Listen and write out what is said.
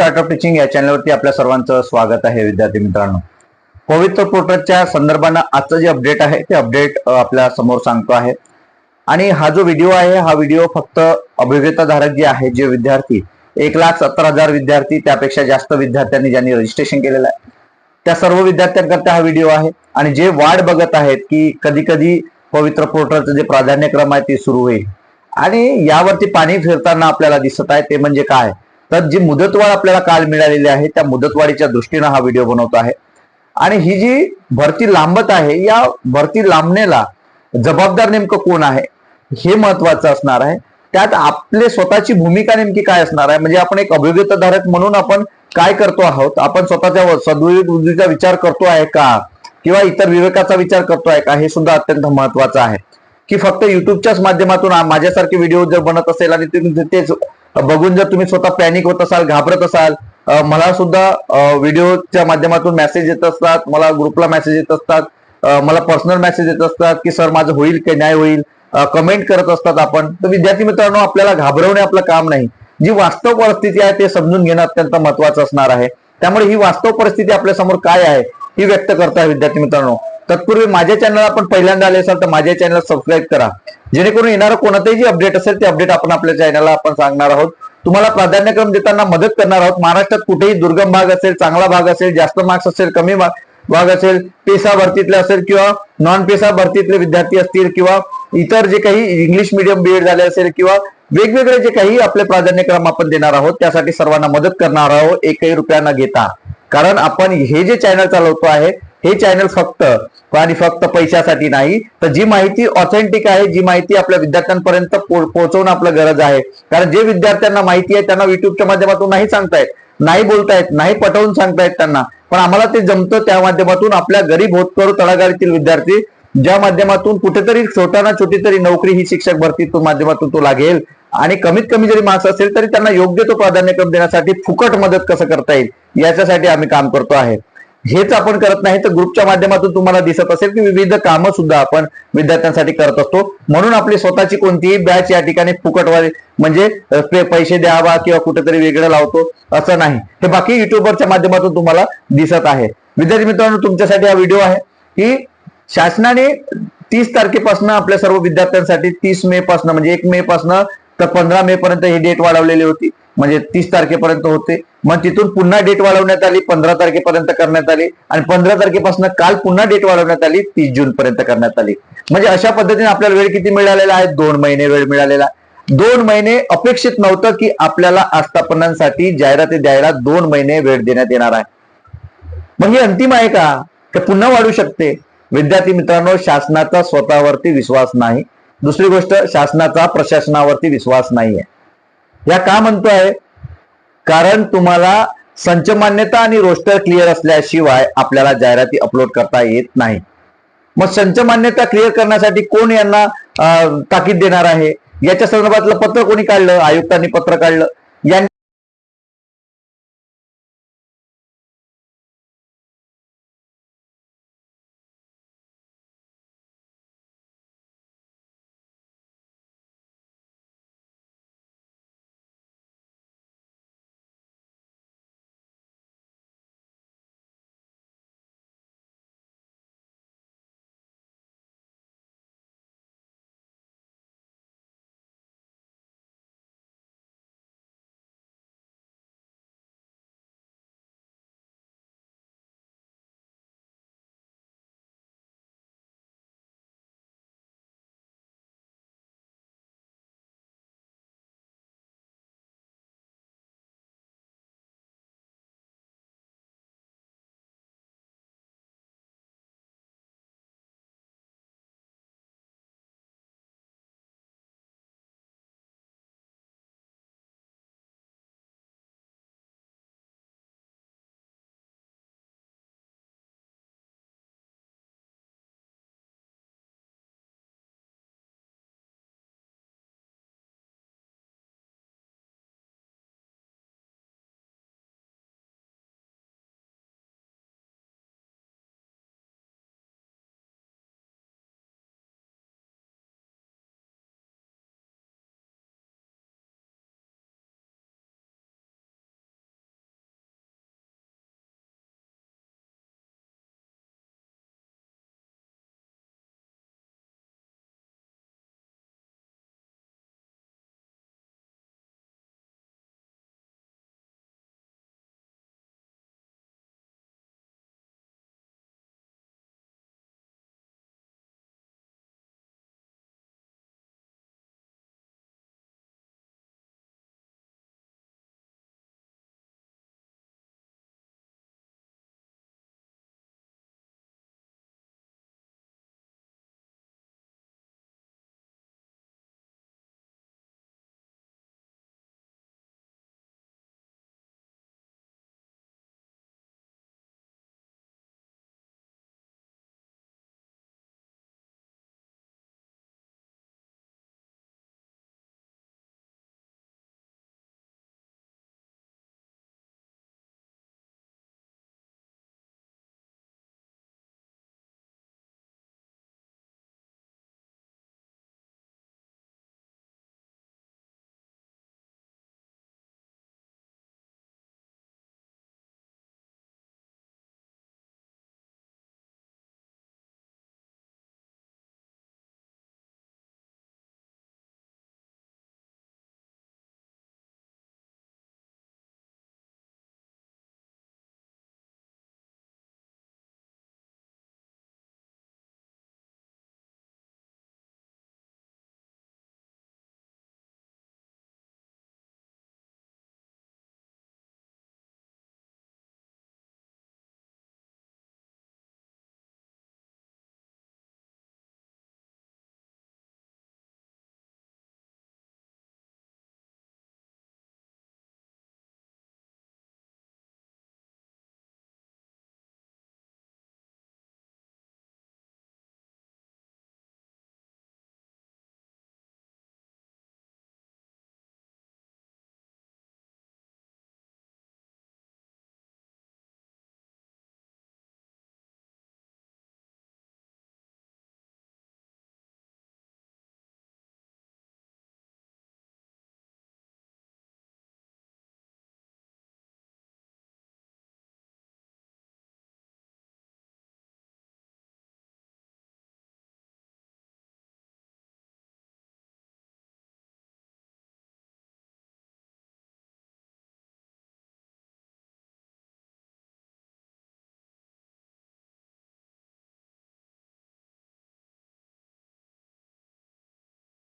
Art of teaching या चॅनलवरती आपल्या सर्वांचं स्वागत आहे. विद्यार्थी मित्रांनो, पवित्र पोर्टलच्या संदर्भानं आजचं जे अपडेट आहे ते अपडेट आपल्या समोर सांगतो आहे. आणि हा जो व्हिडिओ आहे हा व्हिडिओ फक्त अभियोग्यताधारक जे आहे, जे विद्यार्थी 1,70,000 विद्यार्थी त्यापेक्षा जास्त विद्यार्थ्यांनी ज्यांनी रजिस्ट्रेशन केलेलं आहे त्या सर्व विद्यार्थ्यांकरता हा व्हिडिओ आहे. आणि जे वाट बघत आहेत की कधी कधी पवित्र पोर्टलचं जे प्राधान्यक्रम आहे ते सुरू होईल आणि यावरती पाणी फिरताना आपल्याला दिसत आहे, ते म्हणजे काय तर जी मुदतवाढ आपल्याला काल मिळालेली आहे त्या मुदतवाढीच्या दृष्टीने हा व्हिडिओ बनवतो आहे. आणि ही जी भरती लांबत आहे या भरती लांबण्याला जबाबदार नेमकं कोण आहे हे महत्वाचं असणार आहे. त्यात आपले स्वतःची भूमिका नेमकी काय असणार आहे, म्हणजे आपण एक अभियोग्यताधारक म्हणून आपण काय करतो आहोत, आपण स्वतःच्या सद्विवेक बुद्धीचा विचार करतो आहे का किंवा इतर विवेकाचा विचार करतो आहे का, हे सुद्धा अत्यंत महत्वाचं आहे. की फक्त युट्यूबच्याच माध्यमातून माझ्यासारखे व्हिडिओ जर बनत असेल आणि तेच बघून जर तुम्ही स्वतः पॅनिक होत असाल, घाबरत असाल, मला सुद्धा व्हिडिओच्या माध्यमातून मेसेज येत असतात, मला ग्रुपला मेसेज येत असतात, मला पर्सनल मेसेज येत असतात की सर माझं होईल की नाही होईल, कमेंट करत असतात आपण. तर विद्यार्थी मित्रांनो, आपल्याला घाबरवणे आपलं काम नाही. जी वास्तव परिस्थिती आहे ते समजून घेणं अत्यंत महत्वाचं असणार आहे. त्यामुळे ही वास्तव परिस्थिती आपल्या समोर काय आहे ही व्यक्त करताय विद्यार्थी मित्रांनो. तत्पूर्वी माझ्या चॅनलला आपण पहिल्यांदा आले असाल तर माझ्या चॅनलला सबस्क्राईब करा, जेणेकरून येणारं कोणतेही जे अपडेट असेल ते अपडेट आपण आपल्या चॅनलला आपण सांगणार आहोत. तुम्हाला प्राधान्यक्रम देताना मदत करणार आहोत. महाराष्ट्रात कुठेही दुर्गम भाग असेल, चांगला भाग असेल, जास्त मार्क्स असेल, कमी भाग असेल, पेसा भरतीतले असेल किंवा नॉन पेसा भरतीतले विद्यार्थी असतील किंवा इतर जे काही इंग्लिश मीडियम बीएड झाले असेल किंवा वेगवेगळे जे काही आपले प्राधान्यक्रम आपण देणार आहोत त्यासाठी सर्वांना मदत करणार आहोत, एकही रुपया न घेता. कारण आपण हे जे चॅनल चालवतो आहे हे चॅनल फक्त आणि फक्त पैशासाठी नाही, तर जी माहिती ऑथेंटिक आहे, जी माहिती आपल्या विद्यार्थ्यांपर्यंत पोहोचवणं आपलं गरज आहे. कारण जे विद्यार्थ्यांना माहिती आहे त्यांना युट्यूबच्या माध्यमातून नाही सांगतायत, नाही बोलतायत, नाही पटवून सांगतायत त्यांना, पण आम्हाला ते जमतं. त्या माध्यमातून आपल्या गरीब होतकरू तळागाळातील विद्यार्थी ज्या माध्यमातून कुठेतरी छोटा ना छोटी तरी नोकरी ही शिक्षक भरती माध्यमातून तो लागेल आणि कमीत कमी जरी मार्क्स असेल तरी त्यांना योग्य तो प्राधान्यक्रम देण्यासाठी फुकट मदत कसं करता येईल याच्यासाठी आम्ही काम करतो आहे. हेच आपण करत नाही तर ग्रुपच्या माध्यमातून तुम्हाला दिसत असेल की विविध कामं सुद्धा आपण विद्यार्थ्यांसाठी करत असतो. म्हणून आपली स्वतःची कोणतीही बॅच या ठिकाणी फुकटवारी म्हणजे पैसे द्यावा किंवा कुठेतरी वेगळं लावतो असं नाही, हे बाकी युट्यूबरच्या माध्यमातून तुम्हाला दिसत आहे. विद्यार्थी मित्रांनो, तुमच्यासाठी हा व्हिडिओ आहे की शासनाने 30 तारखेपासून आपल्या सर्व विद्यार्थ्यांसाठी 30 मे पासून म्हणजे 1 मे पासून तर 15 मे पर्यंत ही डेट वाढवलेली होती, म्हणजे 30 तारखेपर्यंत होते. मग तिथून पुन्हा डेट वाढवण्यात आली, 15 तारखेपर्यंत करण्यात आली आणि 15 तारखेपासून काल पुन्हा डेट वाढवण्यात आली, 30 जून पर्यंत करण्यात आली. म्हणजे अशा पद्धतीने आपल्याला वेळ किती मिळालेला आहे, 2 महिने वेळ मिळालेला. 2 महिने अपेक्षित नव्हतं की आपल्याला आस्थापनांसाठी जाहिराती द्यायला 2 महिने वेळ देण्यात येणार आहे. मग ही अंतिम आहे का पुन्हा वाढू शकते? विद्यार्थी मित्रांनो, शासनाचा स्वतःवरती विश्वास नाही, दुसरी गोष्ट शासनाचा प्रशासनावरती विश्वास नाहीये. या का म्हणतोय? कारण तुम्हाला संच मान्यता आणि रोस्टर क्लिअर असल्याशिवाय आपल्याला जाहिराती अपलोड करता येत नाही. मग संच मान्यता क्लिअर करण्यासाठी कोण यांना ताकीद देणार आहे, याच्या संदर्भातलं पत्र कोणी काढलं? आयुक्तांनी पत्र काढलं.